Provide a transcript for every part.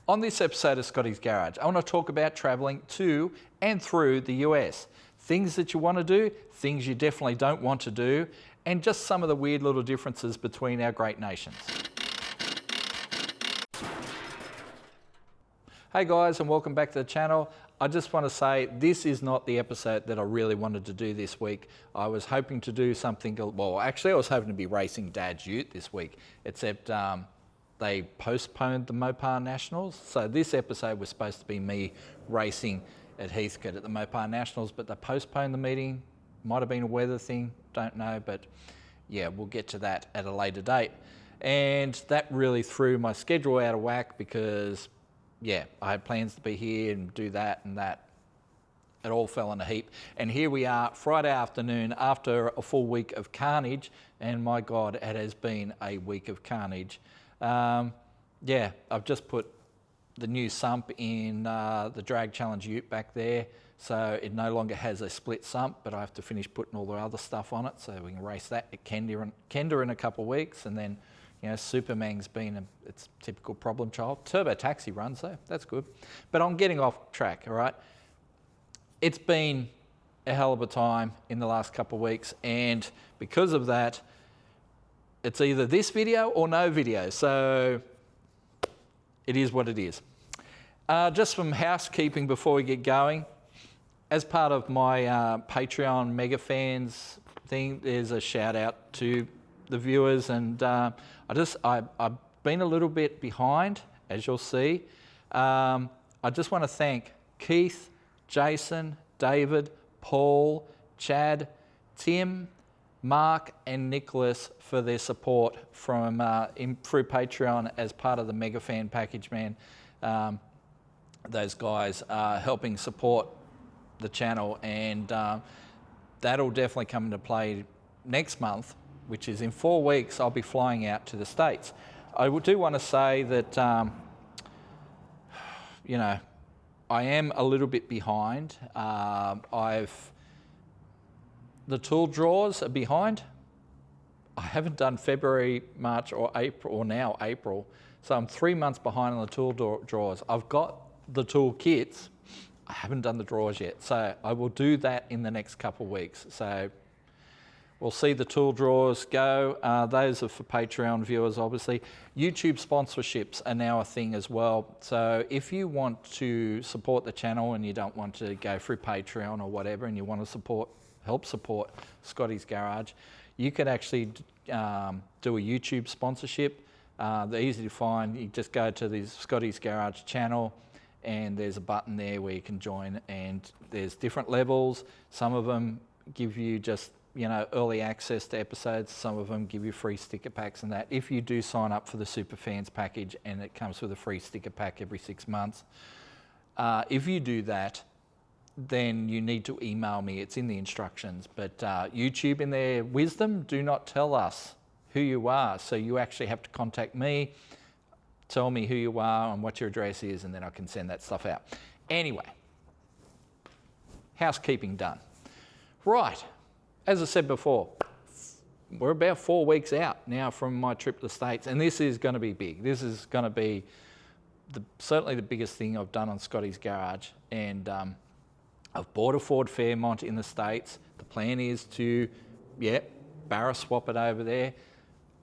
On this episode of Scotty's Garage, I want to talk about travelling to and through the US. Things that you want to do, things you definitely don't want to do, and just some of the weird little differences between our great nations. Hey guys, and welcome back to the channel. I just want to say this is not the episode that I really wanted to do this week. I was hoping to do something, well actually I was hoping to be racing Dad's Ute this week, except they postponed the Mopar Nationals. So this episode was supposed to be me racing at Heathcote at the Mopar Nationals, but they postponed the meeting. Might have been a weather thing, don't know, but yeah, we'll get to that at a later date. And that really threw my schedule out of whack because yeah, I had plans to be here and do that and that. It all fell in a heap. And here we are, Friday afternoon, after a full week of carnage, and my God, it has been a week of carnage. Yeah, I've just put the new sump in the Drag Challenge Ute back there, so it no longer has a split sump, but I have to finish putting all the other stuff on it so we can race that at Kenda in a couple of weeks, and then, you know, Supermang's been its typical problem child. Turbo Taxi runs though, that's good. But I'm getting off track, all right? It's been a hell of a time in the last couple of weeks, and because of that, it's either this video or no video, so it is what it is. Just some housekeeping before we get going. As part of my Patreon mega fans thing, there's a shout out to the viewers, and I've been a little bit behind, as you'll see. I just want to thank Keith, Jason, David, Paul, Chad, Tim, Mark and Nicholas for their support from through Patreon as part of the mega fan package, man. Those guys are helping support the channel, and that'll definitely come into play next month, which is in 4 weeks. I'll be flying out to the States. I do want to say that, you know, I am a little bit behind. The tool draws are behind. I haven't done February, March or April, or now April. So I'm 3 months behind on the tool draws. I've got the tool kits. I haven't done the draws yet. So I will do that in the next couple of weeks. So we'll see the tool draws go. Those are for Patreon viewers, obviously. YouTube sponsorships are now a thing as well. So if you want to support the channel and you don't want to go through Patreon or whatever, and you want to help support Scotty's Garage, you could actually do a YouTube sponsorship. They're easy to find. You just go to the Scotty's Garage channel, and there's a button there where you can join, and there's different levels. Some of them give you just, you know, early access to episodes. Some of them give you free sticker packs and that. If you do sign up for the Super Fans package, and it comes with a free sticker pack every 6 months, if you do that, then you need to email me. It's in the instructions. But YouTube, in their wisdom, do not tell us who you are. So you actually have to contact me, tell me who you are and what your address is, and then I can send that stuff out. Anyway, housekeeping done. Right, as I said before, we're about 4 weeks out now from my trip to the States, and this is going to be big. This is going to be certainly the biggest thing I've done on Scotty's Garage, and I've bought a Ford Fairmont in the States. The plan is to, barra swap it over there.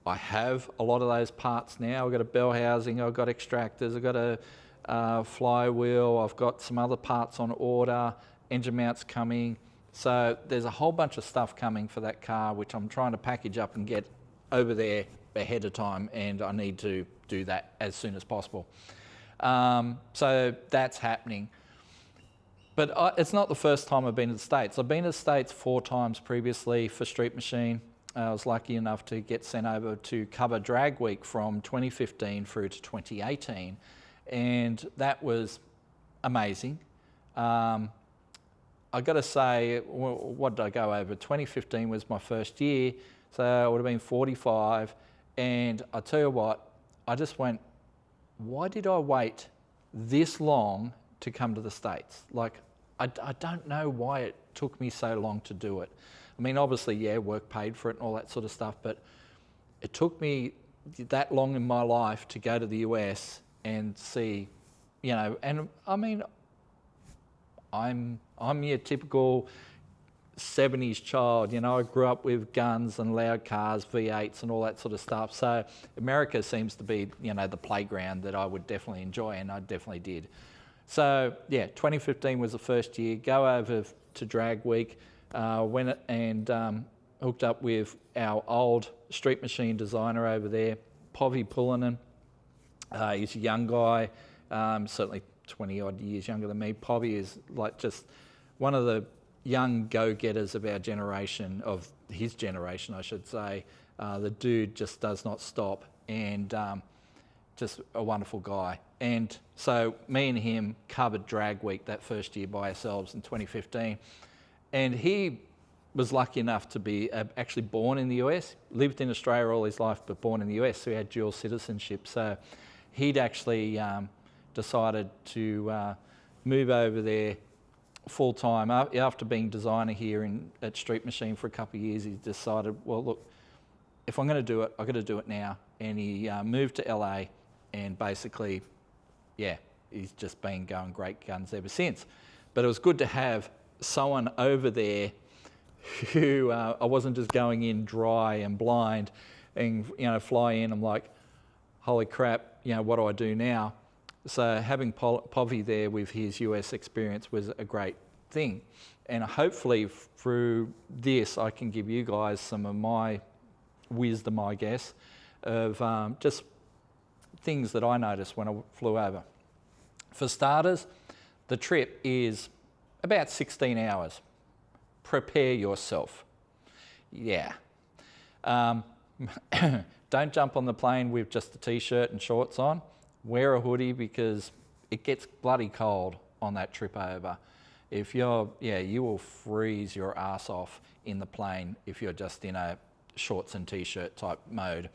I have a lot of those parts now. I've got a bell housing, I've got extractors, I've got a flywheel, I've got some other parts on order, engine mounts coming. So there's a whole bunch of stuff coming for that car, which I'm trying to package up and get over there ahead of time, and I need to do that as soon as possible. So that's happening. But it's not the first time I've been to the States. I've been to the States 4 times previously for Street Machine. I was lucky enough to get sent over to cover Drag Week from 2015 through to 2018. And that was amazing. I got to say, what did I go over? 2015 was my first year, so I would have been 45. And I tell you what, I just went, why did I wait this long to come to the States? Like, I don't know why it took me so long to do it. I mean, obviously, yeah, work paid for it and all that sort of stuff, but it took me that long in my life to go to the US and see you know, and I mean, I'm your typical 70s child, you know. I grew up with guns and loud cars, V8s and all that sort of stuff. So America seems to be, you know, the playground that I would definitely enjoy, and I definitely did. So yeah, 2015 was the first year. Go over to Drag Week, went and hooked up with our old Street Machine designer over there, Povi Pullinen. He's a young guy, certainly 20 odd years younger than me. Povi is like just one of the young go-getters of our generation, of his generation, I should say. The dude just does not stop, and just a wonderful guy. And so me and him covered Drag Week that first year by ourselves in 2015. And he was lucky enough to be actually born in the US, lived in Australia all his life, but born in the US, so he had dual citizenship. So he'd actually decided to move over there full time. After being designer here at Street Machine for a couple of years, he decided, well, look, if I'm going to do it, I've got to do it now. And he moved to LA, and basically, yeah, he's just been going great guns ever since. But it was good to have someone over there who I wasn't just going in dry and blind and, you know, fly in. I'm like, holy crap, you know, what do I do now? So having Povi there with his US experience was a great thing. And hopefully through this, I can give you guys some of my wisdom, I guess, of just things that I noticed when I flew over. For starters, the trip is about 16 hours. Prepare yourself. Yeah. Don't jump on the plane with just a t-shirt and shorts on. Wear a hoodie, because it gets bloody cold on that trip over. If you're, yeah, you will freeze your ass off in the plane if you're just in a shorts and t-shirt type mode.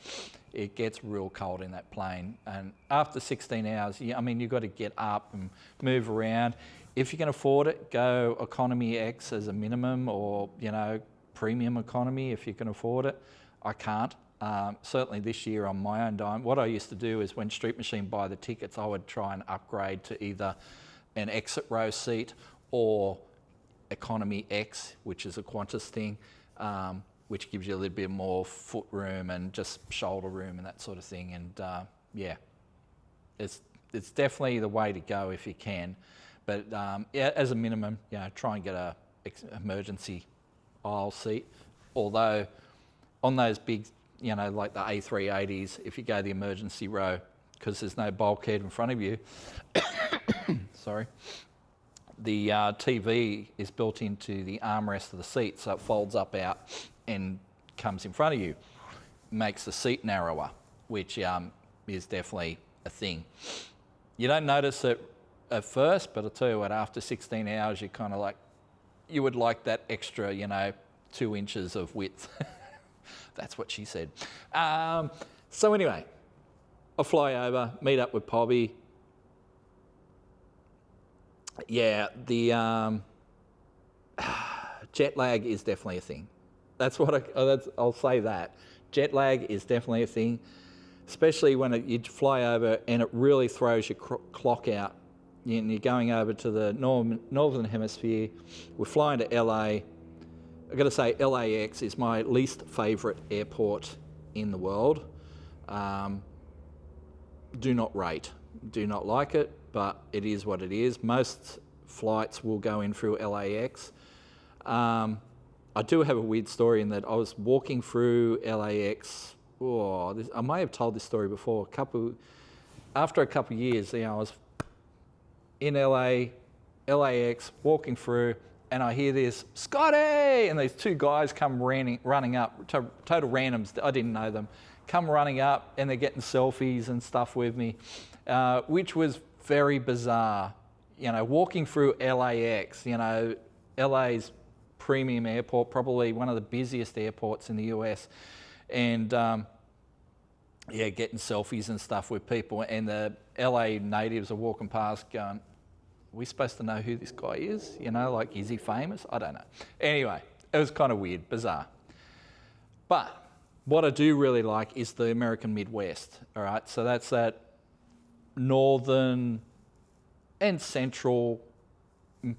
It gets real cold in that plane. And after 16 hours, I mean, you've got to get up and move around. If you can afford it, go economy X as a minimum, or, you know, premium economy if you can afford it. I can't. Certainly this year on my own dime. What I used to do is when Street Machine buy the tickets, I would try and upgrade to either an exit row seat or economy X, which is a Qantas thing, which gives you a little bit more foot room and just shoulder room and that sort of thing. And yeah, it's definitely the way to go if you can. But yeah, as a minimum, you know, try and get a emergency aisle seat. Although on those big, you know, like the A380s, if you go the emergency row, because there's no bulkhead in front of you, sorry, the TV is built into the armrest of the seat, so it folds up out and comes in front of you. Makes the seat narrower, which is definitely a thing. You don't notice it at first, but I'll tell you what, after 16 hours, you kind of like, you would like that extra, you know, 2 inches of width. That's what she said. So anyway, I fly over, meet up with Povi. Yeah, the jet lag is definitely a thing. That's what I'll say that. Jet lag is definitely a thing, especially when you fly over and it really throws your clock out. You're going over to the northern hemisphere. We're flying to LA. I've got to say, LAX is my least favourite airport in the world. Do not rate. Do not like it, but it is what it is. Most flights will go in through LAX. I do have a weird story in that I was walking through LAX. I may have told this story before. After a couple of years, you know, I was in LAX, walking through, and I hear this, Scotty! And these two guys come running up, total randoms, I didn't know them, come running up and they're getting selfies and stuff with me, which was very bizarre. You know, walking through LAX, you know, LA's premium airport, probably one of the busiest airports in the US, and yeah, getting selfies and stuff with people, and the LA natives are walking past going, are we supposed to know who this guy is? You know, like, is he famous? I don't know. Anyway, it was kind of weird, bizarre. But what I do really like is the American Midwest, all right? So that's that northern and central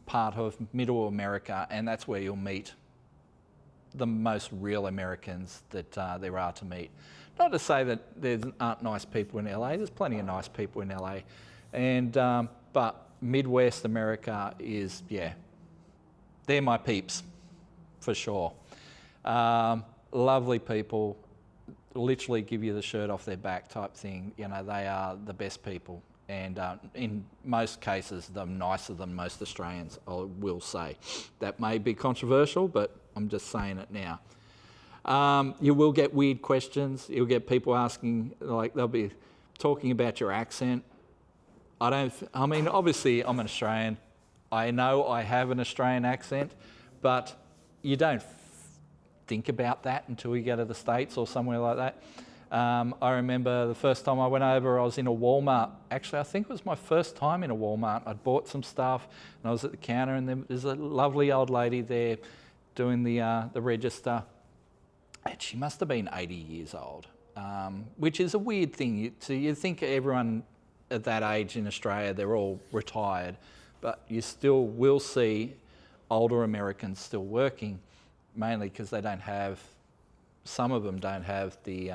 part of middle America, and that's where you'll meet the most real Americans that there are to meet. Not to say that there aren't nice people in LA, there's plenty of nice people in LA, and but Midwest America is, yeah, they're my peeps, for sure. Lovely people, literally give you the shirt off their back type thing. You know, they are the best people, and in most cases, the nicer than most Australians, I will say. That may be controversial, but I'm just saying it now. You will get weird questions. You'll get people asking, like, they'll be talking about your accent. I mean, obviously I'm an Australian. I know I have an Australian accent, but you don't think about that until you go to the States or somewhere like that. I remember the first time I went over, I was in a Walmart. Actually, I think it was my first time in a Walmart. I'd bought some stuff and I was at the counter, and there's a lovely old lady there doing the register. And she must have been 80 years old, which is a weird thing. You think everyone at that age in Australia, they're all retired, but you still will see older Americans still working, mainly because they don't have, some of them don't have the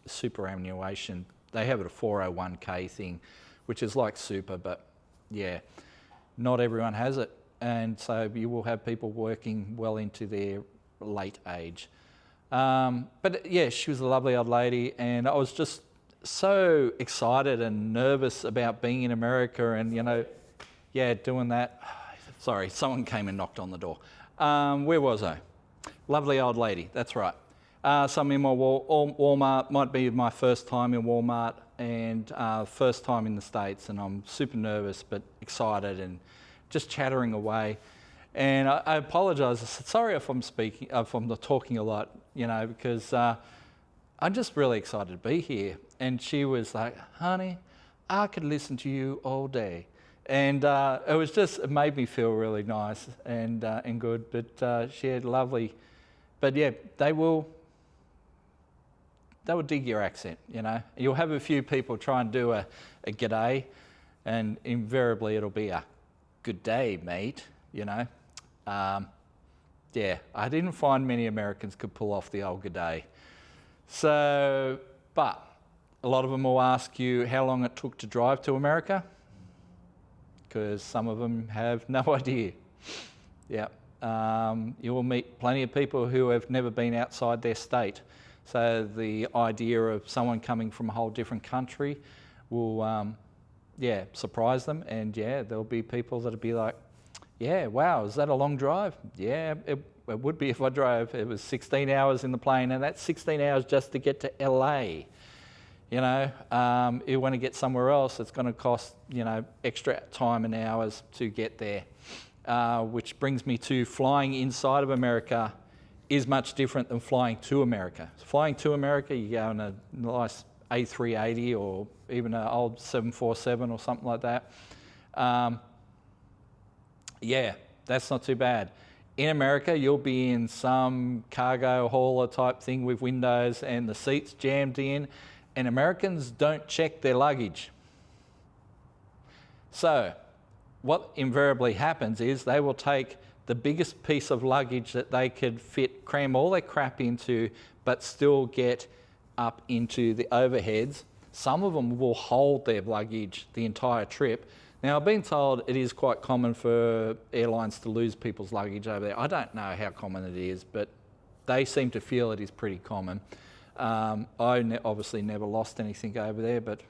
superannuation. They have a 401k thing, which is like super, but yeah, not everyone has it. And so you will have people working well into their late age. But yeah, she was a lovely old lady, and I was just so excited and nervous about being in America and, you know, yeah, doing that. Sorry, someone came and knocked on the door. Where was I? Lovely old lady, that's right. So I'm in my Walmart, might be my first time in Walmart, and first time in the States, and I'm super nervous but excited and just chattering away. And I apologise. I said, sorry if I'm talking a lot, you know, because I'm just really excited to be here. And she was like, honey, I could listen to you all day. And it made me feel really nice and good. But she had lovely, but yeah, they will dig your accent, you know. You'll have a few people try and do a g'day, and invariably it'll be a good day, mate, you know. Yeah, I didn't find many Americans could pull off the old g'day. So, but a lot of them will ask you how long it took to drive to America, because some of them have no idea. Yeah, you will meet plenty of people who have never been outside their state. So the idea of someone coming from a whole different country will, yeah, surprise them. And yeah, there'll be people that'll be like, yeah, wow, is that a long drive? Yeah, it would be if I drove. It was 16 hours in the plane, and that's 16 hours just to get to LA. You know, you want to get somewhere else, it's going to cost, you know, extra time and hours to get there. Which brings me to flying inside of America is much different than flying to America. Flying to America, you go in a nice A380 or even an old 747 or something like that. Yeah, that's not too bad. In America, you'll be in some cargo hauler type thing with windows and the seats jammed in, and Americans don't check their luggage. So what invariably happens is they will take the biggest piece of luggage that they could fit, cram all their crap into, but still get up into the overheads. Some of them will hold their luggage the entire trip. Now, I've been told it is quite common for airlines to lose people's luggage over there. I don't know how common it is, but they seem to feel it is pretty common. I obviously never lost anything over there, but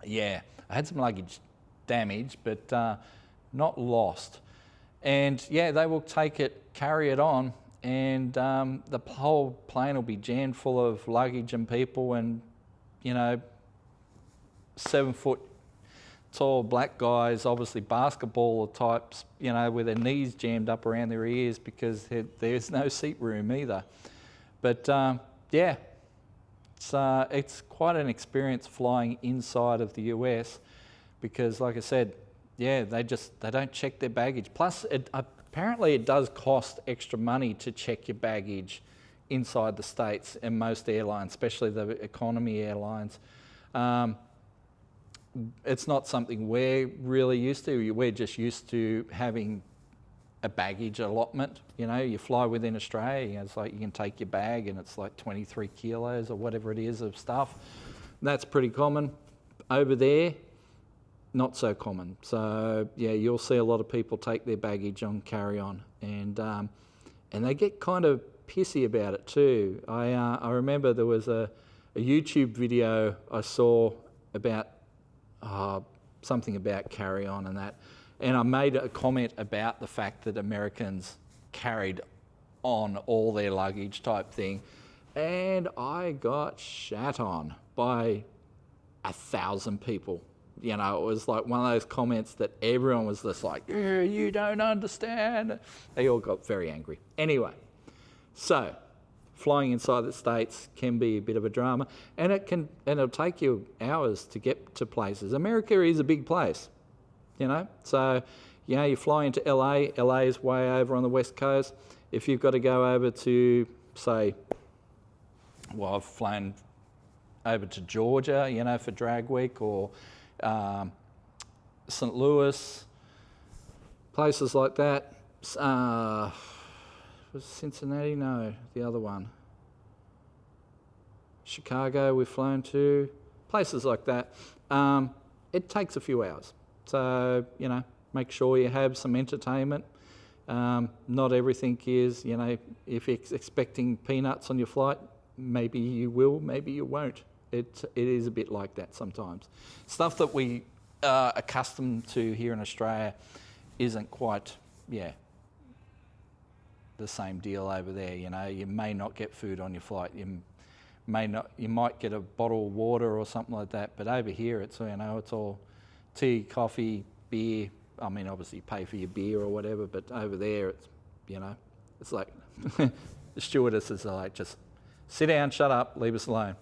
yeah, I had some luggage damaged, but not lost. And yeah, they will take it, carry it on, and the whole plane will be jammed full of luggage and people, and, you know, 7 foot tall black guys, obviously basketballer types, you know, with their knees jammed up around their ears because there's no seat room either. But yeah, it's quite an experience flying inside of the US, because like I said, yeah, they don't check their baggage. Plus, apparently it does cost extra money to check your baggage inside the States, and most airlines, especially the economy airlines. it's not something we're really used to. We're just used to having a baggage allotment. You know, you fly within Australia, you know, it's like you can take your bag and it's like 23 kilos or whatever it is of stuff. That's pretty common. Over there, not so common. So yeah, you'll see a lot of people take their baggage on carry-on, and they get kind of pissy about it too. I remember there was a YouTube video I saw about something about carry-on and that, and I made a comment about the fact that Americans carried on all their luggage type thing, and I got shat on by 1,000 people. You know, it was like one of those comments that everyone was just like, you don't understand. They all got very angry. Anyway, so flying inside the States can be a bit of a drama, and it'll take you hours to get to places. America is a big place, you know. So, you know, you fly into LA. LA is way over on the West Coast. If you've got to go over to, say, well, I've flown over to Georgia, you know, for drag week, or St. Louis, places like that. Was Cincinnati? No, the other one. Chicago we've flown to. Places like that. It takes a few hours. So, you know, make sure you have some entertainment. Not everything is, you know, if you're expecting peanuts on your flight, maybe you will, maybe you won't. It is a bit like that sometimes. Stuff that we are accustomed to here in Australia isn't quite, the same deal over there. You know, you may not get food on your flight. You might get a bottle of water or something like that. But over here, it's, you know, it's all tea, coffee, beer. I mean, obviously you pay for your beer or whatever, but over there, it's, you know, it's like the stewardesses are like, just sit down, shut up, leave us alone.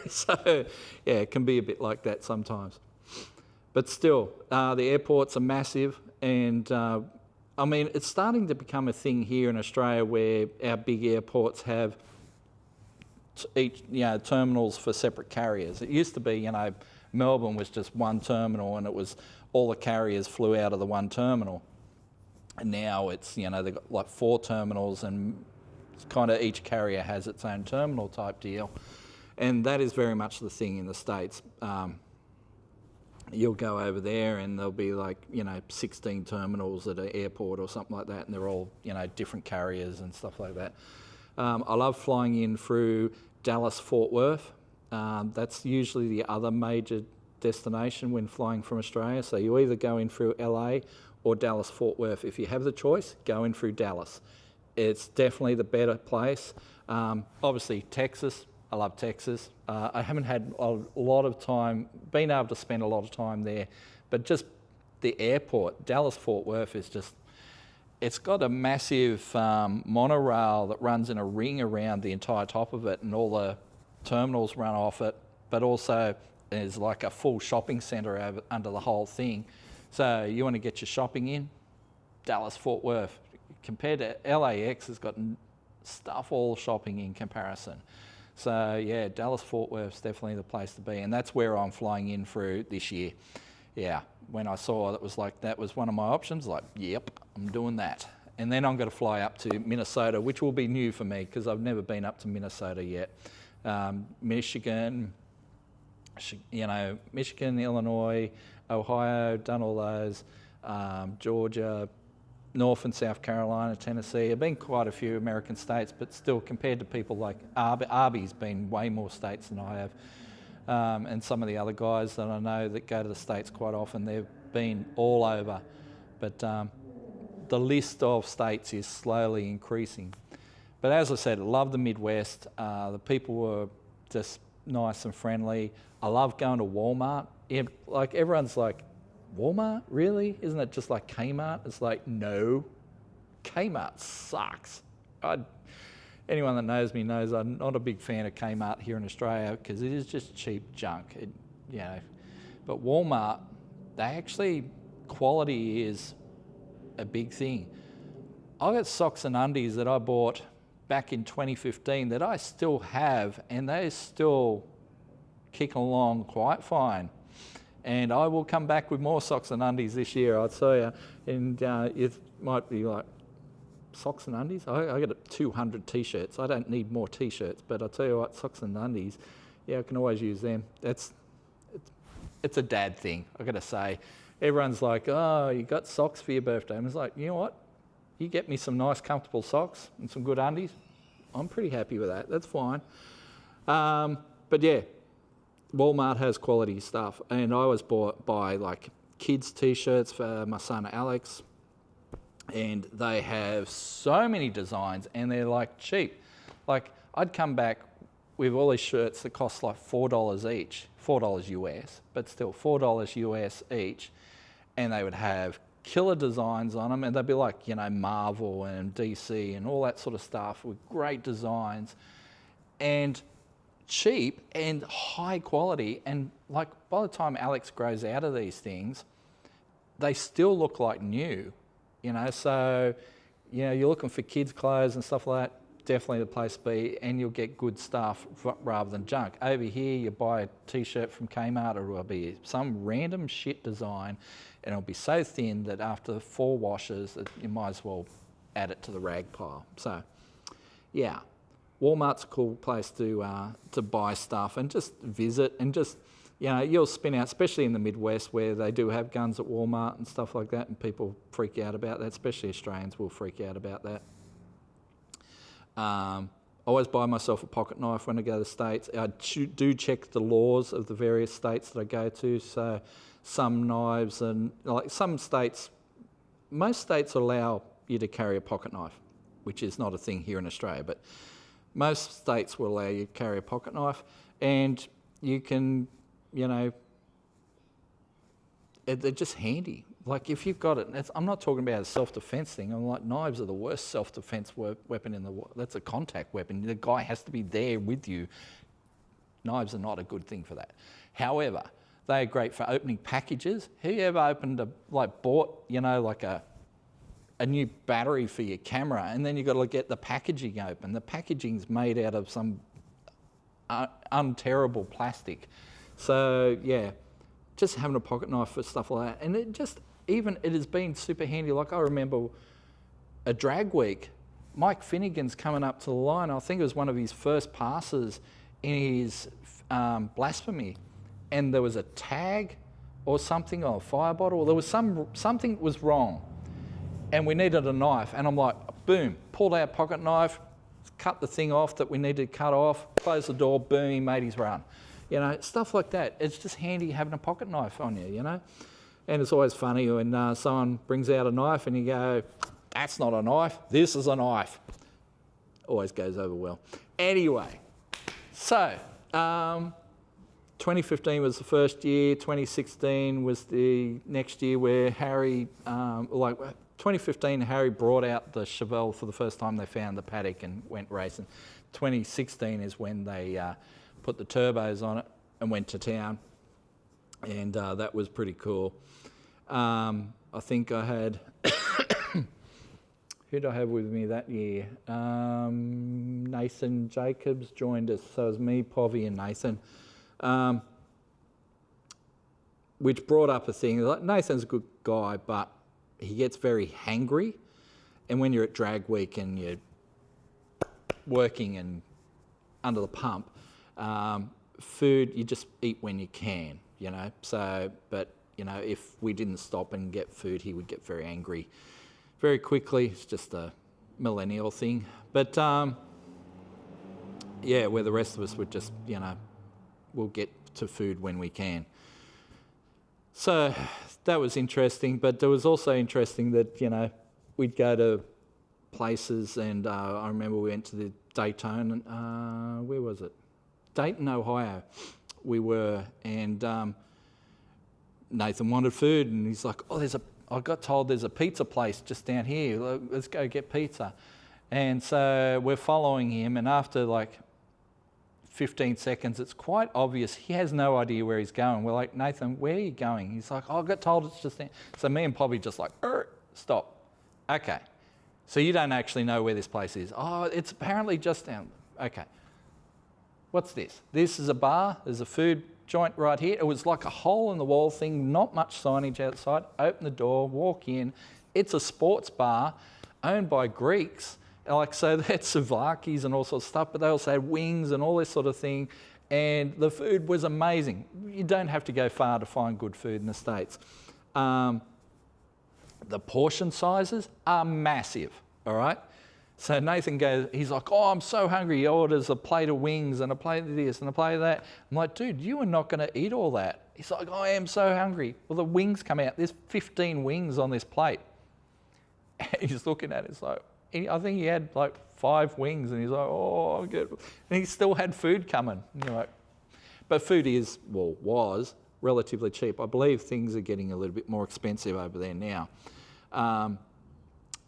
So, yeah, it can be a bit like that sometimes. But still, the airports are massive, and I mean, it's starting to become a thing here in Australia where our big airports have each, you know, terminals for separate carriers. It used to be, you know, Melbourne was just one terminal, and it was all the carriers flew out of the one terminal. And now it's, you know, they've got like 4 terminals, and kind of each carrier has its own terminal type deal. And that is very much the thing in the States. You'll go over there and there'll be like, you know, 16 terminals at an airport or something like that, and they're all, you know, different carriers and stuff like that. I love flying in through Dallas, Fort Worth. That's usually the other major destination when flying from Australia. So you either go in through LA or Dallas, Fort Worth. If you have the choice, go in through Dallas. It's definitely the better place. Obviously, Texas. I love Texas. I haven't had a lot of time, been able to spend a lot of time there, but just the airport, Dallas-Fort Worth, is just, it's got a massive monorail that runs in a ring around the entire top of it, and all the terminals run off it, but also there's like a full shopping centre under the whole thing. So you want to get your shopping in, Dallas-Fort Worth. Compared to LAX, has got stuff all shopping in comparison. So yeah, Dallas-Fort Worth's definitely the place to be, and that's where I'm flying in through this year. Yeah, when I saw that was one of my options, like, yep, I'm doing that. And then I'm going to fly up to Minnesota, which will be new for me because I've never been up to Minnesota yet. Michigan, you know, Michigan, Illinois, Ohio, done all those, Georgia, North and South Carolina, Tennessee. There have been quite a few American states, but still, compared to people like Arby's been way more states than I have. And some of the other guys that I know that go to the States quite often, they've been all over. But the list of states is slowly increasing. But as I said, I love the Midwest. The people were just nice and friendly. I love going to Walmart. Like, everyone's like, Walmart? Really? Isn't it just like Kmart? It's like, no. Kmart sucks. Anyone that knows me knows I'm not a big fan of Kmart here in Australia because it is just cheap junk. You know. But Walmart, quality is a big thing. I got socks and undies that I bought back in 2015 that I still have, and they still kick along quite fine. And I will come back with more socks and undies this year, I'll tell you. And it might be like, socks and undies? I got 200 T-shirts. I don't need more T-shirts, but I'll tell you what, socks and undies, yeah, I can always use them. It's a dad thing, I got to say. Everyone's like, oh, you got socks for your birthday. And I was like, you know what? You get me some nice, comfortable socks and some good undies, I'm pretty happy with that. That's fine. But yeah, Walmart has quality stuff. And I always buy like kids T-shirts for my son Alex. And they have so many designs and they're like cheap. Like I'd come back with all these shirts that cost like $4 each, $4 US, but still $4 US each. And they would have killer designs on them and they'd be like, you know, Marvel and DC and all that sort of stuff with great designs and cheap and high quality. And like by the time Alex grows out of these things, they still look like new. You know, so, you know, you're looking for kids' clothes and stuff like that, definitely the place to be, and you'll get good stuff rather than junk. Over here, you buy a T-shirt from Kmart, or it'll be some random shit design, and it'll be so thin that after 4 washes, you might as well add it to the rag pile. So, yeah, Walmart's a cool place to buy stuff and just visit and just, you know, you'll spin out, especially in the Midwest where they do have guns at Walmart and stuff like that, and people freak out about that, especially Australians will freak out about that. I always buy myself a pocket knife when I go to the States. I do check the laws of the various states that I go to, so some knives and, like some states, most states allow you to carry a pocket knife, which is not a thing here in Australia, but most states will allow you to carry a pocket knife, and you can, you know, they're just handy. Like if you've got it, I'm not talking about a self-defense thing. I'm like, knives are the worst self-defense weapon in the world. That's a contact weapon. The guy has to be there with you. Knives are not a good thing for that. However, they are great for opening packages. Have you ever bought, you know, like a new battery for your camera, and then you've got to get the packaging open. The packaging's made out of some unterrible plastic. So yeah, just having a pocket knife for stuff like that. And it has been super handy. Like I remember a drag week, Mike Finnegan's coming up to the line. I think it was one of his first passes in his blasphemy. And there was a tag or something on a fire bottle. There was something was wrong. And we needed a knife. And I'm like, boom, pulled out a pocket knife, cut the thing off that we needed to cut off, closed the door, boom, he made his run. You know, stuff like that. It's just handy having a pocket knife on you, you know. And it's always funny when someone brings out a knife and you go, that's not a knife, this is a knife. Always goes over well. Anyway, so 2015 was the first year, 2016 was the next year where Harry, 2015 Harry brought out the Chevelle for the first time. They found the paddock and went racing. 2016 is when they put the turbos on it and went to town, and that was pretty cool. I think I had who did I have with me that year? Nathan Jacobs joined us, so it was me, Povey and Nathan, which brought up a thing. Like, Nathan's a good guy, but he gets very hangry, and when you're at drag week and you're working and under the pump, food, you just eat when you can, you know. So, but, you know, if we didn't stop and get food, he would get very angry very quickly. It's just a millennial thing. But, yeah, where the rest of us would just, you know, we'll get to food when we can. So that was interesting, but it was also interesting that, you know, we'd go to places, and I remember we went to the Daytona, where was it? Dayton, Ohio, we were, and Nathan wanted food, and he's like, oh, I got told there's a pizza place just down here, let's go get pizza. And so we're following him, and after like 15 seconds, it's quite obvious he has no idea where he's going. We're like, Nathan, where are you going? He's like, oh, I got told it's just there. So me and Poppy just like, stop. Okay, so you don't actually know where this place is. Oh, it's apparently just down. Okay. What's this? This is a bar, there's a food joint right here. It was like a hole in the wall thing, not much signage outside. Open the door, walk in. It's a sports bar owned by Greeks. Like, so they had souvlaki's and all sorts of stuff, but they also had wings and all this sort of thing. And the food was amazing. You don't have to go far to find good food in the States. The portion sizes are massive, all right? So Nathan goes, he's like, oh, I'm so hungry. He orders a plate of wings and a plate of this and a plate of that. I'm like, dude, you are not going to eat all that. He's like, I am so hungry. Well, the wings come out. There's 15 wings on this plate. And he's looking at it. It's like, I think he had like 5 wings, and he's like, oh, I'll get it. And he still had food coming. And you're like, but food was relatively cheap. I believe things are getting a little bit more expensive over there now.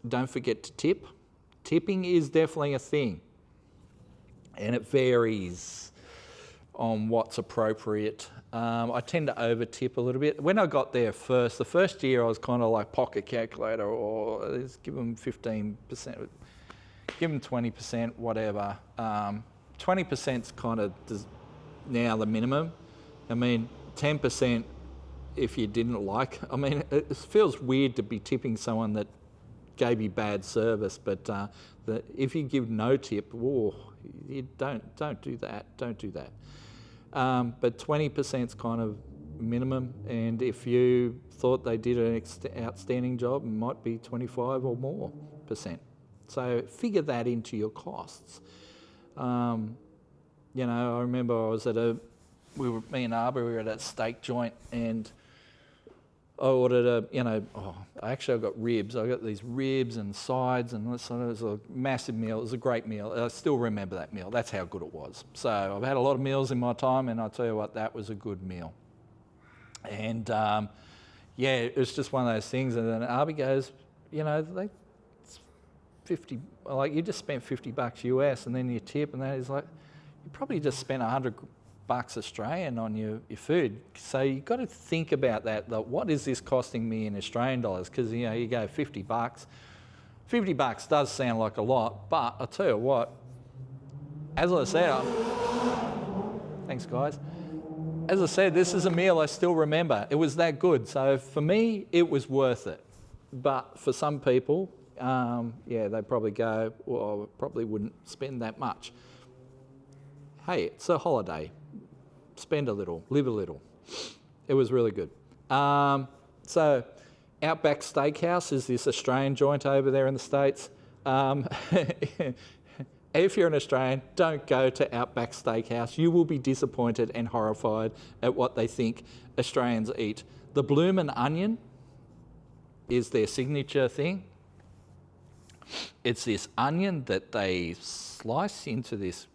Don't forget to tip. Tipping is definitely a thing, and it varies on what's appropriate. I tend to over tip a little bit. When I got there the first year I was kind of like pocket calculator, or let's give them 15%, give them 20%, whatever. 20%'s kind of now the minimum. I mean, 10% if you didn't like. I mean, it feels weird to be tipping someone that gave you bad service, but if you give no tip, you don't do that. Don't do that. But 20% is kind of minimum, and if you thought they did an outstanding job, it might be 25 or more %. So figure that into your costs. You know, I remember I was at me and Arbor, we were at a steak joint, and I ordered I got ribs. I got these ribs and sides, and it was a massive meal. It was a great meal. I still remember that meal. That's how good it was. So I've had a lot of meals in my time, and I'll tell you what, that was a good meal. And it was just one of those things. And then Arby goes, it's 50, like you just spent $50 US, and then you tip, and that is like, you probably just spent $100 Australian on your food. So you've got to think about that. What is this costing me in Australian dollars? Because you go $50. $50 does sound like a lot, but I'll tell you what, as I said, thanks guys. As I said, this is a meal I still remember. It was that good. So for me, it was worth it. But for some people, they probably go, well, I probably wouldn't spend that much. Hey, it's a holiday. Spend a little, live a little. It was really good. So Outback Steakhouse is this Australian joint over there in the States. If you're an Australian, don't go to Outback Steakhouse. You will be disappointed and horrified at what they think Australians eat. The bloomin' onion is their signature thing. It's this onion that they slice into this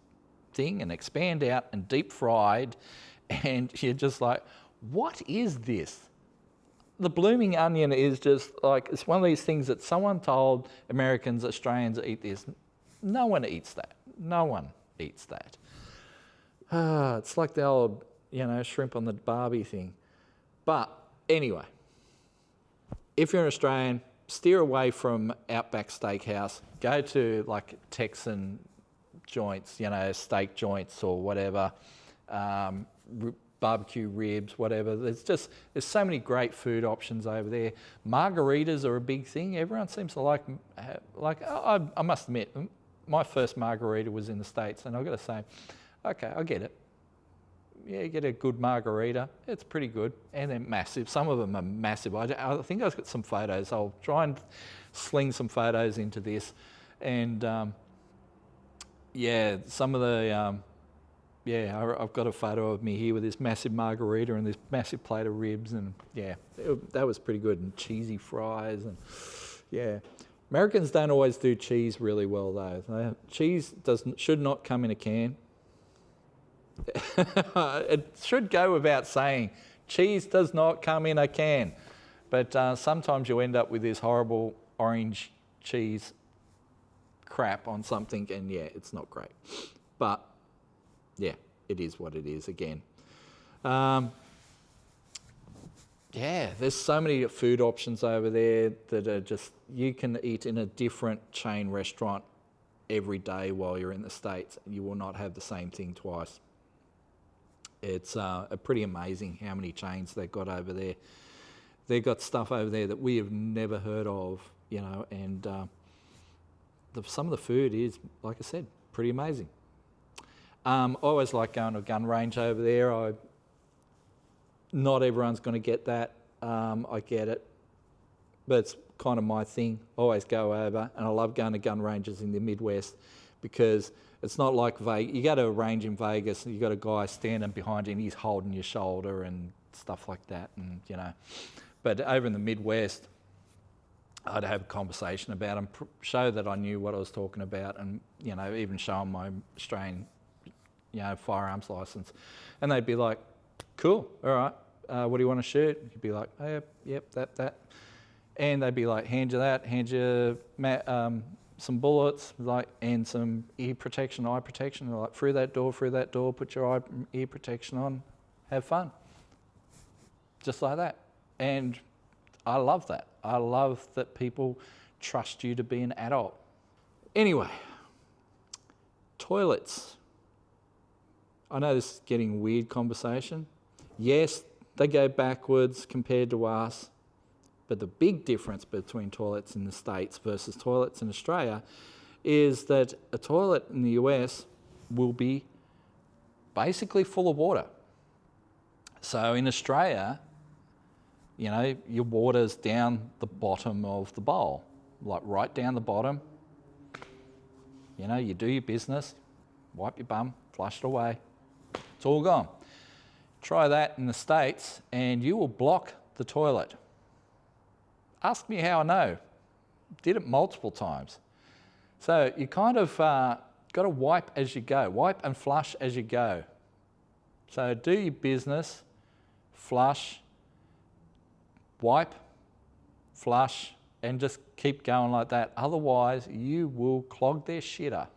thing and expand out and deep fried, and you're just like, what is this? The blooming onion is just like, it's one of these things that someone told Americans, Australians eat this. No one eats that. No one eats that. It's like the old, shrimp on the barbie thing. But anyway, if you're an Australian, steer away from Outback Steakhouse. Go to like Texan joints, steak joints or whatever, barbecue ribs, whatever. There's so many great food options over there. Margaritas are a big thing. Everyone seems to like I must admit, my first margarita was in the States, and I've got to say, okay, I get it. Yeah, you get a good margarita. It's pretty good, and they're massive. Some of them are massive. I think I've got some photos. I'll try and sling some photos into this, and some of the, I've got a photo of me here with this massive margarita and this massive plate of ribs, and that was pretty good, and cheesy fries, and Americans don't always do cheese really well though. Cheese should not come in a can. It should go without saying, cheese does not come in a can, but sometimes you end up with this horrible orange cheese crap on something, and it's not great. But it is what it is again. There's so many food options over there that are just, you can eat in a different chain restaurant every day while you're in the States, and you will not have the same thing twice. It's pretty amazing how many chains they've got over there. They've got stuff over there that we have never heard of, you know, and some of the food is, like I said, pretty amazing. I always like going to a gun range over there. Not everyone's going to get that. I get it. But it's kind of my thing. I always go over, and I love going to gun ranges in the Midwest because it's not like Vegas. You go to a range in Vegas, and you got a guy standing behind you, and he's holding your shoulder and stuff like that, and you know. But over in the Midwest, I'd have a conversation about them, show that I knew what I was talking about, and you know, even show them my Australian, you know, firearms license, and they'd be like, "Cool, all right. What do you want to shoot?" You'd be like, "Oh, yep, that," and they'd be like, "Hand you that, hand you some bullets, like, and some ear protection, eye protection." They're like, through that door, put your ear protection on, have fun, just like that. And I love that. I love that people trust you to be an adult. Anyway, toilets. I know this is getting a weird conversation. Yes, they go backwards compared to us, but the big difference between toilets in the States versus toilets in Australia is that a toilet in the US will be basically full of water. So in Australia, you know, your water's down the bottom of the bowl, like right down the bottom. You know, you do your business, wipe your bum, flush it away. It's all gone. Try that in the States and you will block the toilet. Ask me how I know. Did it multiple times. So you kind of got to wipe as you go. Wipe and flush as you go. So do your business, flush, wipe, flush, and just keep going like that. Otherwise, you will clog their shitter.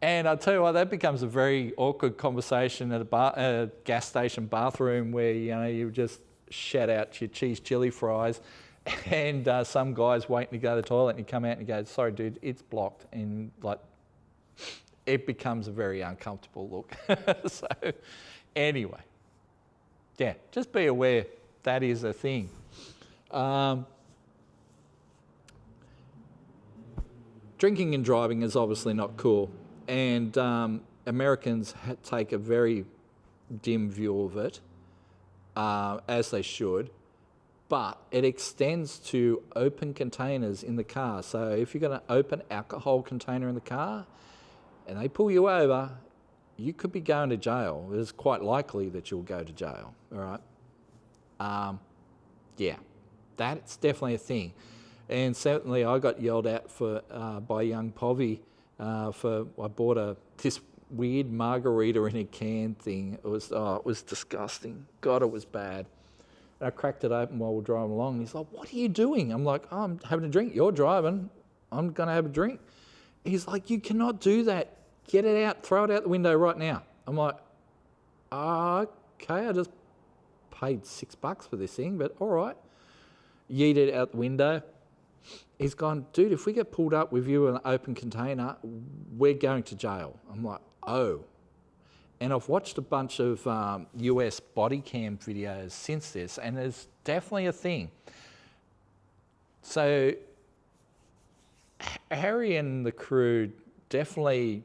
And I'll tell you what, that becomes a very awkward conversation at a gas station bathroom where, you know, you just shout out your cheese chili fries and some guy's waiting to go to the toilet and you come out and you go, "Sorry, dude, it's blocked." And like, it becomes a very uncomfortable look. So anyway, yeah, just be aware that is a thing. Drinking and driving is obviously not cool. And Americans take a very dim view of it, as they should, but it extends to open containers in the car. So if you've got an open alcohol container in the car and they pull you over, you could be going to jail. It's quite likely that you'll go to jail, all right? Yeah, that's definitely a thing. And certainly I got yelled at for by young Povey. I bought this weird margarita in a can thing. It was disgusting. God, it was bad. And I cracked it open while we're driving along. And he's like, "What are you doing?" I'm like, "Oh, I'm having a drink. You're driving. I'm going to have a drink." He's like, "You cannot do that. Get it out. Throw it out the window right now." I'm like, "Okay, I just paid $6 for this thing, but all right." Yeeted it out the window. He's gone, "Dude, if we get pulled up with you in an open container, we're going to jail." I'm like, "Oh." And I've watched a bunch of US body cam videos since this, and it's definitely a thing. So Harry and the crew definitely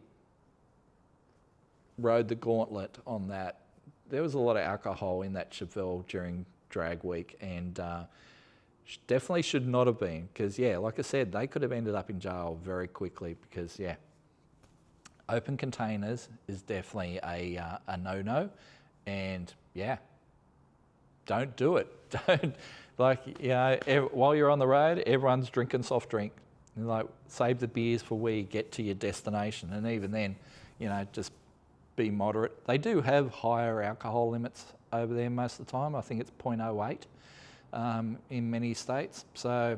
rode the gauntlet on that. There was a lot of alcohol in that Chevelle during drag week, and definitely should not have been, because yeah, like I said, they could have ended up in jail very quickly because yeah, open containers is definitely a no-no, and yeah, don't do it. Don't, like, you know, while you're on the road, everyone's drinking soft drink. And like, save the beers for where you get to your destination, and even then, you know, just be moderate. They do have higher alcohol limits over there most of the time. I think it's 0.08. In many states, so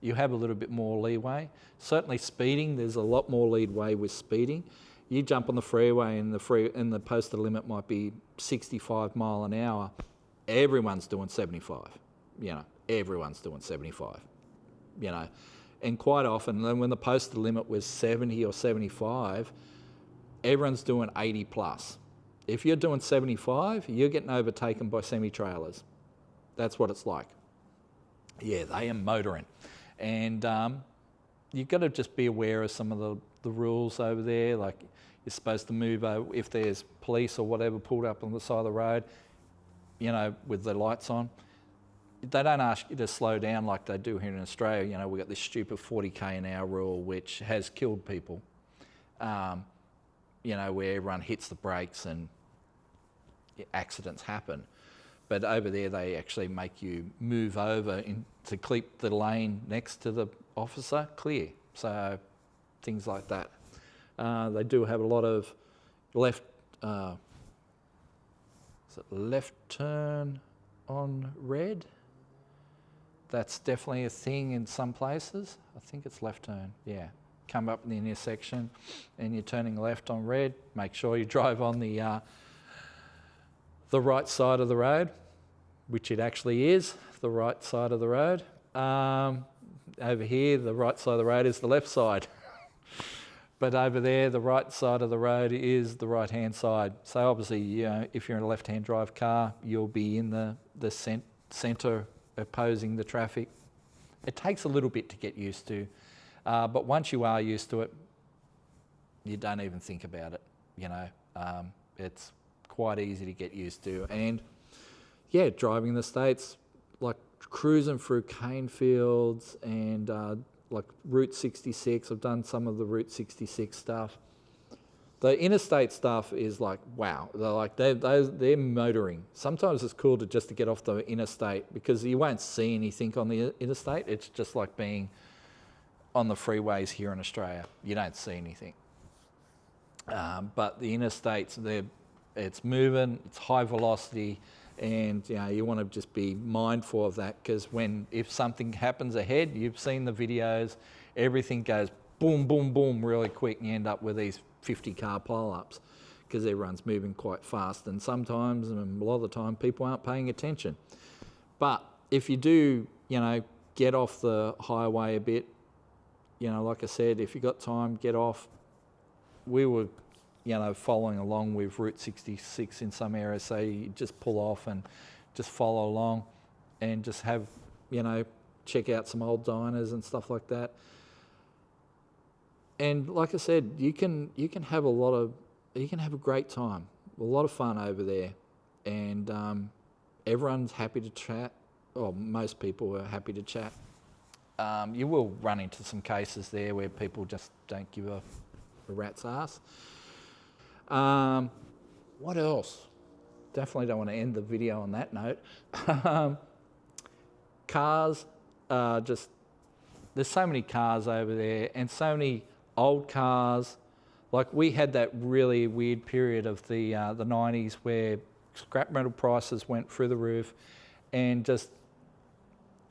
you have a little bit more leeway. Certainly speeding, there's a lot more leeway with speeding. You jump on the freeway and the posted limit might be 65 mile an hour. Everyone's doing 75, you know, everyone's doing 75, you know. And quite often, when the posted limit was 70 or 75, everyone's doing 80 plus. If you're doing 75, you're getting overtaken by semi-trailers. That's what it's like. Yeah, they are motoring. And you've got to just be aware of some of the rules over there. Like, you're supposed to move over if there's police or whatever pulled up on the side of the road, you know, with the lights on. They don't ask you to slow down like they do here in Australia. You know, we've got this stupid 40k an hour rule, which has killed people. You know, where everyone hits the brakes and accidents happen. But over there, they actually make you move over to keep the lane next to the officer clear. So things like that. They do have a lot of left turn on red. That's definitely a thing in some places. I think it's left turn, yeah. Come up in the intersection and you're turning left on red. Make sure you drive on the right side of the road, which it actually is, the right side of the road. Over here, the right side of the road is the left side. But over there, the right side of the road is the right-hand side. So obviously, you know, if you're in a left-hand drive car, you'll be in the centre opposing the traffic. It takes a little bit to get used to, but once you are used to it, you don't even think about it, you know. It's quite easy to get used to. And yeah, driving the States, like cruising through cane fields and like Route 66, I've done some of the Route 66 stuff. The interstate stuff is like, wow, they're motoring. Sometimes it's cool just to get off the interstate because you won't see anything on the interstate. It's just like being on the freeways here in Australia. You don't see anything. But the interstates, it's moving, it's high velocity, and you know, you want to just be mindful of that because if something happens ahead, you've seen the videos, everything goes boom, boom, boom really quick, and you end up with these 50-car pile-ups because everyone's moving quite fast, and sometimes, and a lot of the time, people aren't paying attention. But if you do, you know, get off the highway a bit, you know, like I said, if you got time, get off. We were, you know, following along with Route 66 in some areas, so you just pull off and just follow along and just have, you know, check out some old diners and stuff like that. And like I said, you can have a great time, a lot of fun over there, and everyone's happy to chat, or most people are happy to chat. You will run into some cases there where people just don't give a rat's ass. What else? Definitely don't want to end the video on that note. Cars, there's so many cars over there and so many old cars. Like we had that really weird period of the 90s where scrap metal prices went through the roof and just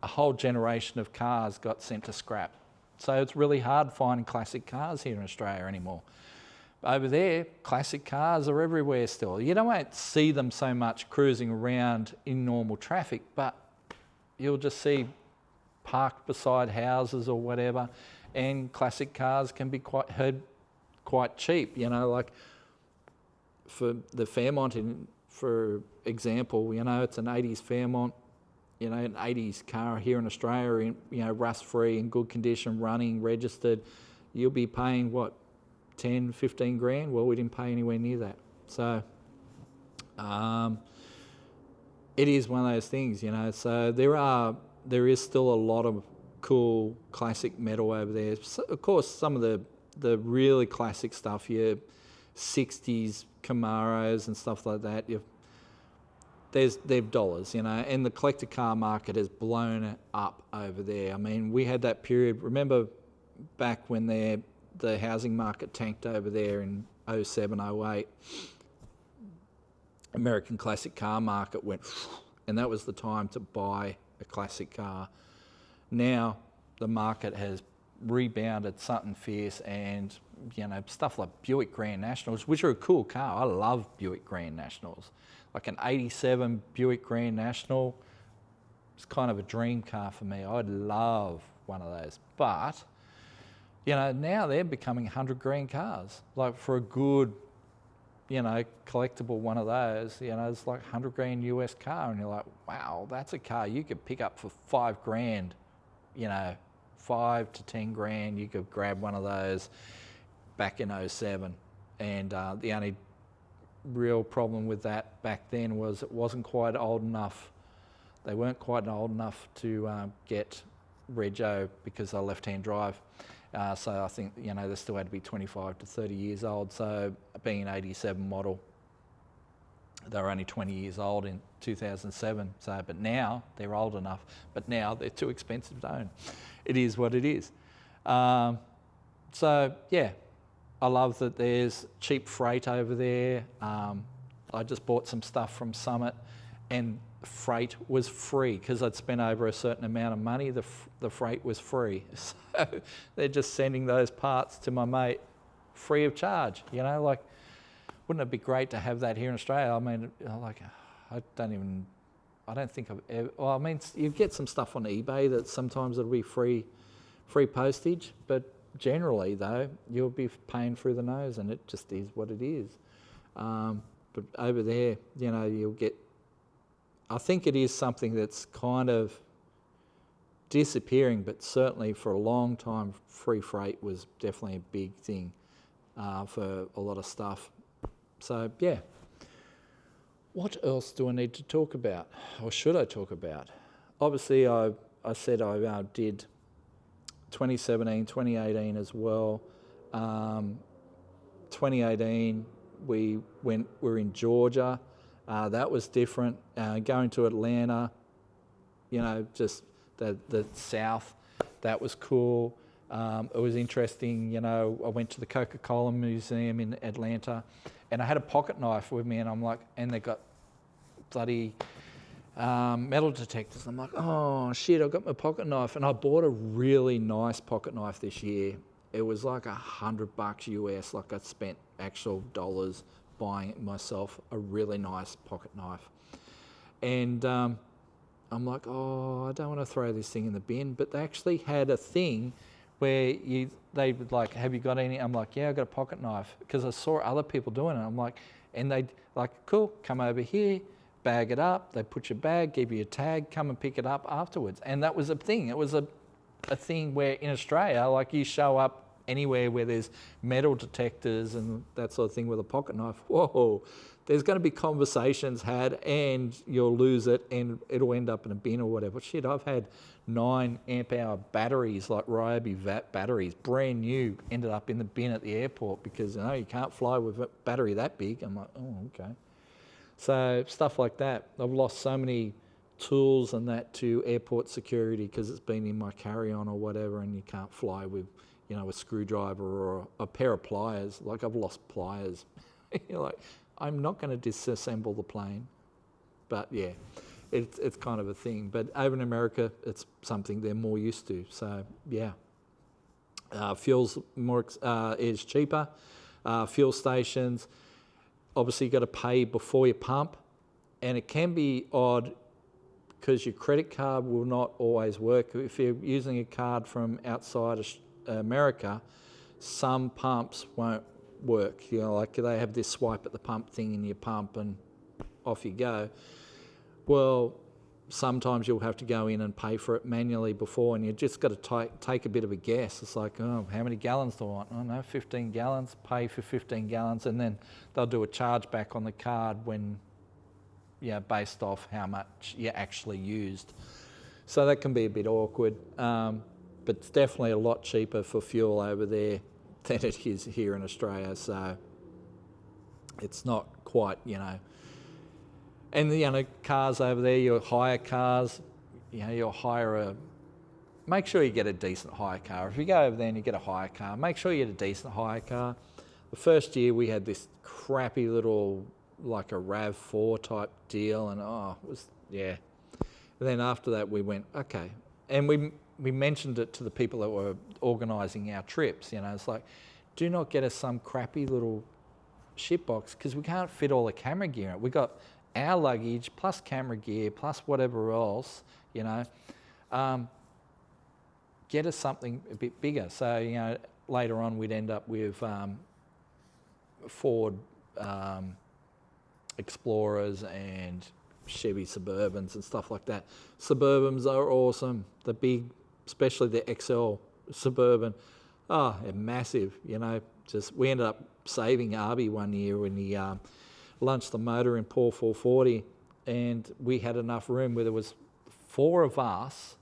a whole generation of cars got sent to scrap. So it's really hard finding classic cars here in Australia anymore. Over there, classic cars are everywhere still. You don't see them so much cruising around in normal traffic, but you'll just see parked beside houses or whatever, and classic cars can be quite cheap. You know, like for the Fairmont, for example, you know, it's an 80s Fairmont, you know, an 80s car here in Australia, you know, rust-free, in good condition, running, registered. You'll be paying, what, 10, 15 grand? Well, we didn't pay anywhere near that. So it is one of those things, you know. So there is still a lot of cool classic metal over there. So, of course, some of the really classic stuff, your 60s Camaros and stuff like that, they're dollars, you know, and the collector car market has blown it up over there. I mean, we had that period, remember back when the housing market tanked over there in 07, 08, American classic car market went, and that was the time to buy a classic car. Now the market has rebounded something fierce, and you know, stuff like Buick Grand Nationals, which are a cool car. I love Buick Grand Nationals. Like an 87 Buick Grand National, it's kind of a dream car for me. I'd love one of those. But You know, now they're becoming 100 grand cars. Like for a good, you know, collectible one of those, you know, it's like 100 grand US car, and you're like, wow, that's a car you could pick up for 5 grand, you know, 5 to 10 grand. You could grab one of those back in '07. And the only real problem with that back then was it wasn't quite old enough. They weren't quite old enough to get rego because they're left-hand drive. So I think, you know, they still had to be 25 to 30 years old. So being an '87 model, they were only 20 years old in 2007. So, but now they're old enough, but now they're too expensive to own. It is what it is. So yeah, I love that there's cheap freight over there. I just bought some stuff from Summit, and freight was free because I'd spent over a certain amount of money. The freight was free, so they're just sending those parts to my mate free of charge. You know, like, wouldn't it be great to have that here in Australia? I mean, like, I don't think I've ever. Well, I mean, you get some stuff on eBay that sometimes it'll be free postage, but generally though, you'll be paying through the nose, and it just is what it is. But over there, you know, you'll get. I think it is something that's kind of disappearing, but certainly for a long time, free freight was definitely a big thing for a lot of stuff. So yeah. What else do I need to talk about, or should I talk about? Obviously, I said I did 2017, 2018 as well. 2018, we were in Georgia. That was different. Going to Atlanta, you know, just the South, that was cool. It was interesting, you know, I went to the Coca-Cola Museum in Atlanta, and I had a pocket knife with me, and I'm like, and they got bloody metal detectors. I'm like, oh shit, I got my pocket knife. And I bought a really nice pocket knife this year. It was like $100 US, like I spent actual dollars buying it myself, a really nice pocket knife. And I'm like, oh, I don't want to throw this thing in the bin. But they actually had a thing where they would like, have you got any? I'm like, yeah, I got a pocket knife, because I saw other people doing it. I'm like, and they'd like, cool, come over here, bag it up. They put your bag, give you a tag, come and pick it up afterwards. And that was a thing. It was a thing where in Australia, like, you show up anywhere where there's metal detectors and that sort of thing with a pocket knife. Whoa, there's going to be conversations had, and you'll lose it, and it'll end up in a bin or whatever. Shit, I've had 9 amp hour batteries, like Ryobi batteries, brand new, ended up in the bin at the airport because, you know, you can't fly with a battery that big. I'm like, oh, okay. So stuff like that. I've lost so many tools and that to airport security because it's been in my carry-on or whatever, and you can't fly with, you know, a screwdriver or a pair of pliers. Like, I've lost pliers. You're like, I'm not going to disassemble the plane. But yeah, it's kind of a thing. But over in America, it's something they're more used to. So yeah, fuel's more is cheaper. Fuel stations, obviously you got to pay before you pump, and it can be odd because your credit card will not always work. If you're using a card from outside America, some pumps won't work. You know, like they have this swipe at the pump thing in your pump and off you go. Well, sometimes you'll have to go in and pay for it manually before, and you just got to take a bit of a guess. It's like, oh, how many gallons do I want? Oh no, 15 gallons, pay for 15 gallons, and then they'll do a charge back on the card when, yeah, based off how much you actually used. So that can be a bit awkward, but it's definitely a lot cheaper for fuel over there than it is here in Australia. So it's not quite, you know. And, you know, cars over there, you'll hire cars, you know, you'll hire make sure you get a decent hire car. If you go over there and you get a hire car, make sure you get a decent hire car. The first year we had this crappy little, like a RAV4 type deal, and it was, yeah. And then after that we went, okay. And we mentioned it to the people that were organising our trips, you know, it's like, do not get us some crappy little shitbox, because we can't fit all the camera gear in it. We got our luggage plus camera gear plus whatever else, you know. get us something a bit bigger. So, you know, later on we'd end up with Ford Explorers and Chevy Suburbans and stuff like that. Suburbans are awesome. The big, especially the XL Suburban, they're massive, you know. Just we ended up saving Arby one year when he launched the motor in Paul 440, and we had enough room where there was 4 of us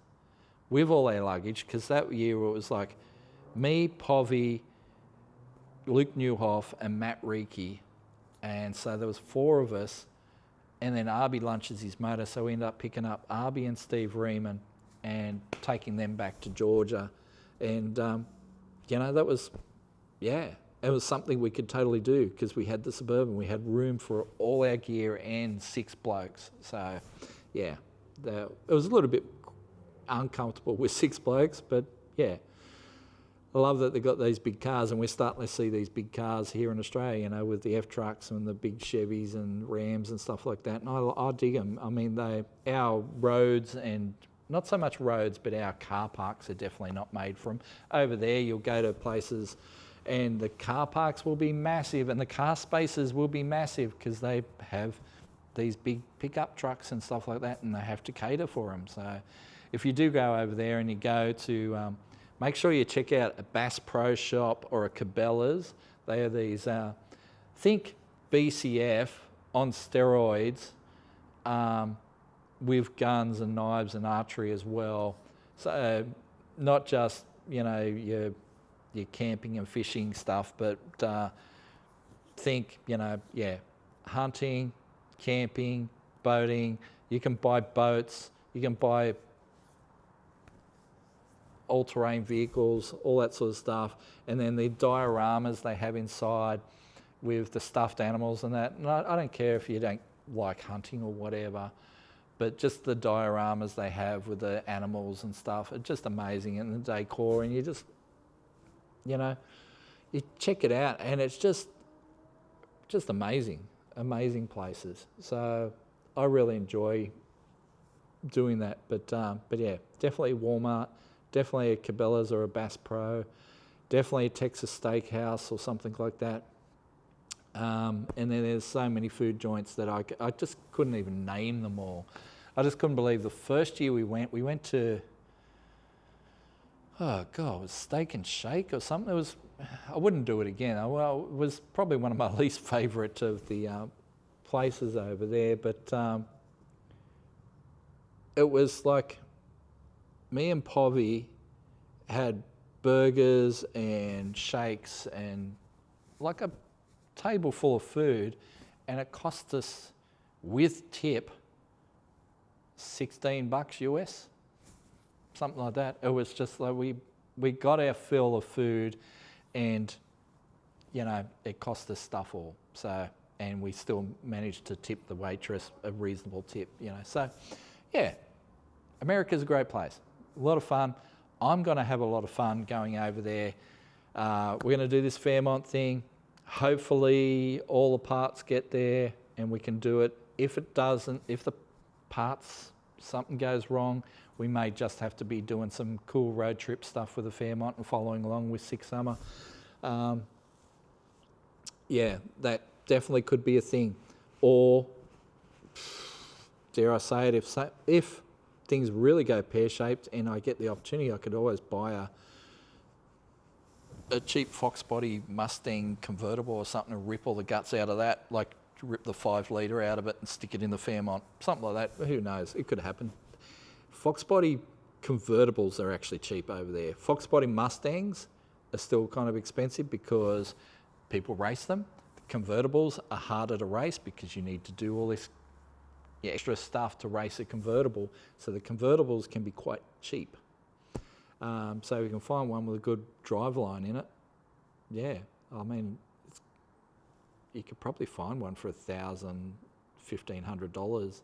with all our luggage, because that year it was like me, Povey, Luke Newhoff and Matt Reiki, and so there was 4 of us, and then Arby lunches his motor, so we ended up picking up Arby and Steve Riemann and taking them back to Georgia, and you know, that was, yeah, it was something we could totally do because we had the Suburban, we had room for all our gear and 6 blokes, so yeah, it was a little bit uncomfortable with 6 blokes, but yeah. I love that they got these big cars, and we're starting to see these big cars here in Australia, you know, with the F-Trucks and the big Chevys and Rams and stuff like that, and I dig them. I mean, our roads, and not so much roads, but our car parks are definitely not made for them. Over there, you'll go to places and the car parks will be massive and the car spaces will be massive because they have these big pickup trucks and stuff like that, and they have to cater for them. So if you do go over there and you go to... make sure you check out a Bass Pro Shop or a Cabela's. They are these, think BCF on steroids, with guns and knives and archery as well. So not just, you know, your camping and fishing stuff, but think, you know, yeah, hunting, camping, boating. You can buy boats, you can buy all-terrain vehicles, all that sort of stuff, and then the dioramas they have inside with the stuffed animals and that. And I don't care if you don't like hunting or whatever, but just the dioramas they have with the animals and stuff are just amazing, and the decor, and you just, you know, you check it out, and it's just amazing places. So I really enjoy doing that, but yeah, definitely Walmart. Definitely a Cabela's or a Bass Pro, definitely a Texas Steakhouse or something like that. And then there's so many food joints that I just couldn't even name them all. I just couldn't believe the first year we went to, oh God, it was Steak and Shake or something. I wouldn't do it again. Well, it was probably one of my least favourite of the places over there, but it was like, me and Povey had burgers and shakes and like a table full of food, and it cost us, with tip, $16 US, something like that. It was just like we got our fill of food, and you know, it cost us stuff all. So, and we still managed to tip the waitress a reasonable tip, you know. So yeah, America's a great place. A lot of fun. I'm going to have a lot of fun going over there. We're going to do this Fairmont thing. Hopefully all the parts get there and we can do it. If it doesn't, if the parts, something goes wrong, we may just have to be doing some cool road trip stuff with the Fairmont and following along with Six Summer. Yeah, that definitely could be a thing. Or, dare I say it, if things really go pear-shaped and I get the opportunity, I could always buy a cheap Fox body Mustang convertible or something and rip all the guts out of that, like rip the 5 litre out of it and stick it in the Fairmont, something like that. Who knows? It could happen. Fox body convertibles are actually cheap over there. Fox body Mustangs are still kind of expensive because people race them. The convertibles are harder to race because you need to do all this extra stuff to race a convertible, so the convertibles can be quite cheap. So we can find one with a good driveline in it. Yeah, I mean, you could probably find one for $1,000, $1,500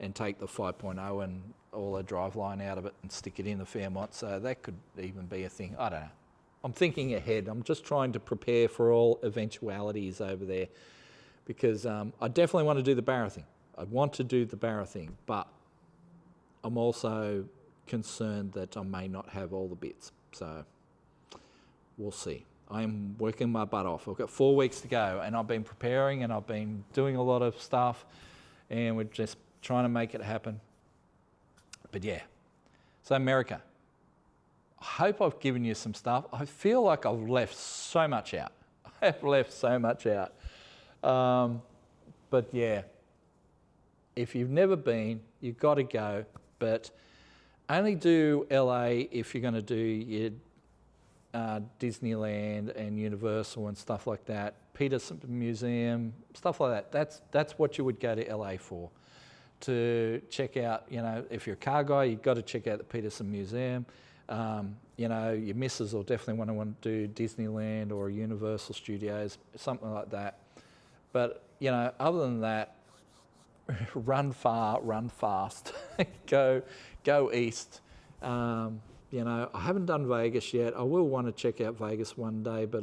and take the 5.0 and all the driveline out of it and stick it in the Fairmont. So that could even be a thing. I don't know. I'm thinking ahead. I'm just trying to prepare for all eventualities over there, because I definitely want to do the Barra thing. I want to do the Barra thing, but I'm also concerned that I may not have all the bits. So we'll see. I'm working my butt off. I've got 4 weeks to go, and I've been preparing and I've been doing a lot of stuff, and we're just trying to make it happen. But yeah, so America. I hope I've given you some stuff. I feel like I've left so much out. I have left so much out. But yeah, if you've never been, you've got to go. But only do LA if you're going to do your Disneyland and Universal and stuff like that. Peterson Museum, stuff like that. That's what you would go to LA for. To check out, you know, if you're a car guy, you've got to check out the Peterson Museum. You know, your missus will definitely want to do Disneyland or Universal Studios, something like that. But, you know, other than that, run far, run fast, go east. You know, I haven't done Vegas yet. I will want to check out Vegas one day, but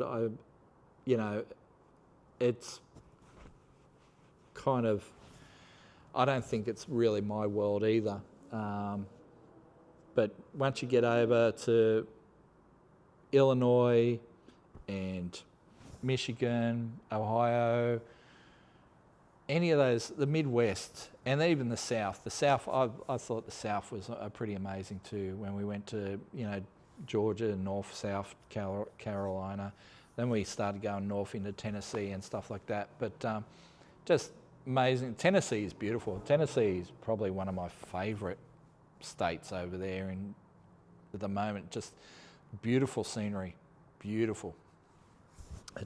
you know, it's kind of, I don't think it's really my world either. But once you get over to Illinois and Michigan, Ohio, any of those, the Midwest, and even the South. The South, I thought the South was pretty amazing too. When we went to, you know, Georgia, North, South Carolina, then we started going north into Tennessee and stuff like that. But just amazing. Tennessee is beautiful. Tennessee is probably one of my favourite states over there, and at the moment, just beautiful scenery, beautiful.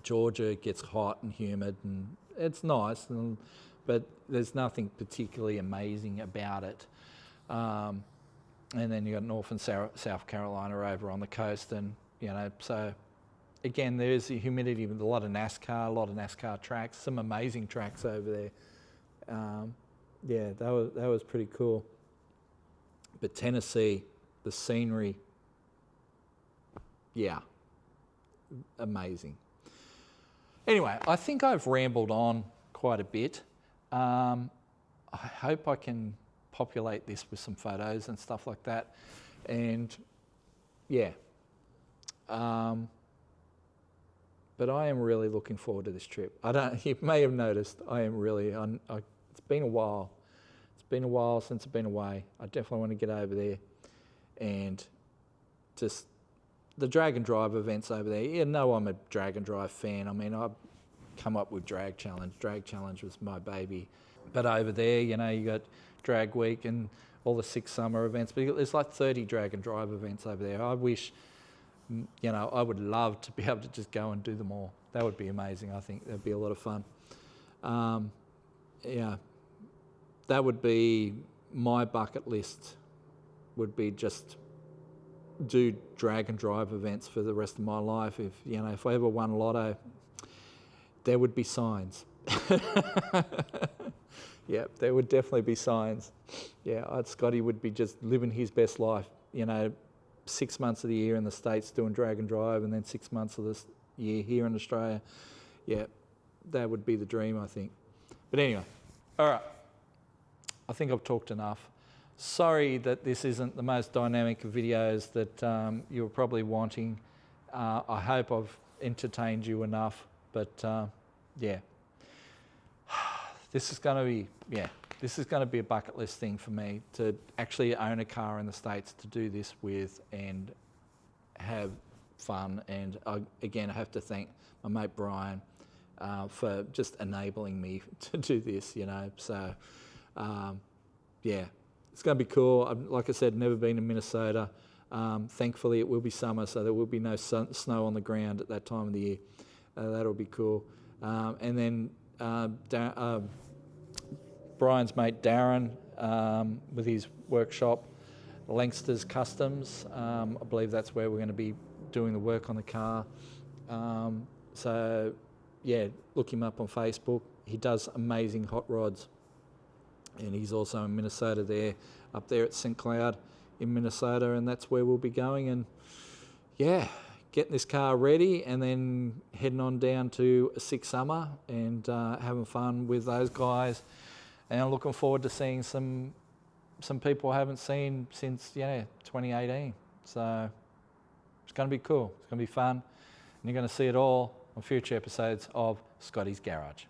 Georgia gets hot and humid, and it's nice, but there's nothing particularly amazing about it. And then you got North and South Carolina over on the coast, and you know, so again, there's the humidity with a lot of NASCAR tracks, some amazing tracks over there. Yeah, that was pretty cool. But Tennessee, the scenery, yeah, amazing. Anyway, I think I've rambled on quite a bit. I hope I can populate this with some photos and stuff like that. And yeah, but I am really looking forward to this trip. You may have noticed, I am really, it's been a while. It's been a while since I've been away. I definitely want to get over there and just the drag and drive events over there. You know, I'm a drag and drive fan. I mean, I've come up with Drag Challenge. Drag Challenge was my baby. But over there, you know, you got Drag Week and all the 6 summer events. But there's like 30 drag and drive events over there. I wish, you know, I would love to be able to just go and do them all. That would be amazing, I think. That'd be a lot of fun. Yeah, that would be my bucket list, would be just do drag and drive events for the rest of my life. If, you know, if I ever won lotto, there would be signs. Yeah, there would definitely be signs. Yeah, Scotty would be just living his best life, you know, 6 months of the year in the States doing drag and drive, and then 6 months of this year here in Australia. Yeah, that would be the dream, I think. But anyway, all right. I think I've talked enough. Sorry that this isn't the most dynamic of videos that you were probably wanting. I hope I've entertained you enough, but yeah. This is going to be a bucket list thing for me, to actually own a car in the States to do this with and have fun. And again, I have to thank my mate Brian for just enabling me to do this, you know. So yeah, it's going to be cool. Like I said, never been to Minnesota. Thankfully, it will be summer, so there will be no snow on the ground at that time of the year. That'll be cool. And then Brian's mate Darren, with his workshop, Lankster's Customs. I believe that's where we're going to be doing the work on the car. So yeah, look him up on Facebook. He does amazing hot rods. And he's also in Minnesota there, up there at St. Cloud in Minnesota, and that's where we'll be going. And yeah, getting this car ready and then heading on down to a 6 summer and having fun with those guys. And I'm looking forward to seeing some some people haven't seen since 2018. So it's going to be cool. It's going to be fun. And you're going to see it all on future episodes of Scotty's Garage.